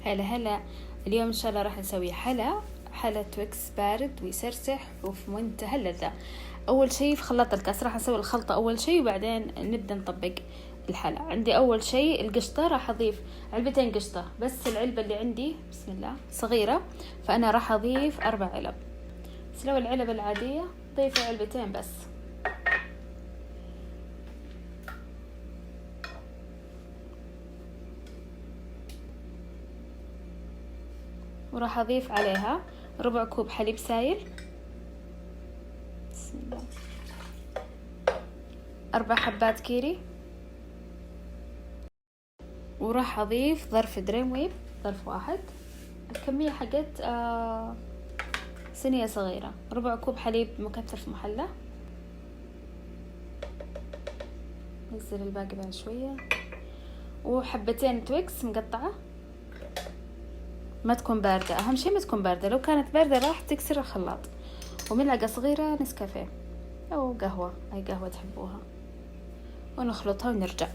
هلا هلا. اليوم ان شاء الله راح نسوي حلا تويكس بارد ويسرسح وفي منتهى اللذة. اول شيء في خلاط الكاس راح اسوي الخلطة اول شيء وبعدين نبدأ نطبق الحلا. عندي اول شيء القشطة، راح اضيف علبتين قشطة، بس العلبة اللي عندي بسم الله صغيرة، فانا راح اضيف 4 علب. بس لو العلبة العادية ضيفوا علبتين بس. وراح اضيف عليها ربع كوب حليب سايل، بسم الله، 4 حبات كيري، وراح اضيف ظرف دريم ويب، ظرف واحد. الكمية حقت صينية صغيرة، ربع كوب حليب مكثف محلى. نزل الباقي بعد شوية. وحبتين تويكس مقطعة، ما تكون باردة، اهم شيء ما تكون باردة، لو كانت باردة راح تكسر الخلاط. وملعقة صغيرة نسكافيه او قهوة، اي قهوة تحبوها، ونخلطها ونرجع.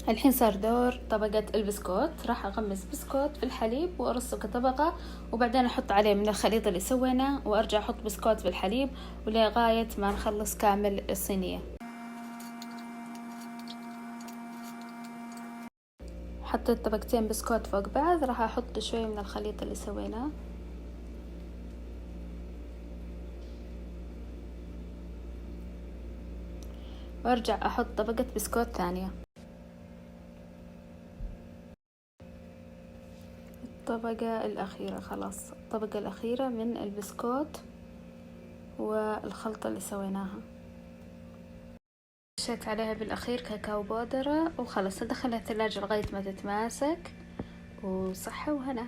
الحين صار دور طبقة البسكوت. راح اغمس بسكوت في الحليب وارصه كطبقة، وبعدين احط عليه من الخليط اللي سويناه، وارجع احط بسكوت في الحليب ولغاية ما نخلص كامل الصينية. حطيت طبقتين بسكوت فوق بعض، راح احط شوي من الخليط اللي سويناه، وارجع احط طبقة بسكوت ثانية. الطبقة الأخيرة، خلاص الطبقة الأخيرة من البسكوت والخلطة اللي سويناها. رشيت عليها بالأخير كاكاو بودرة، وخلاص أدخلها الثلاجة لغاية ما تتماسك. وصحة وهنا.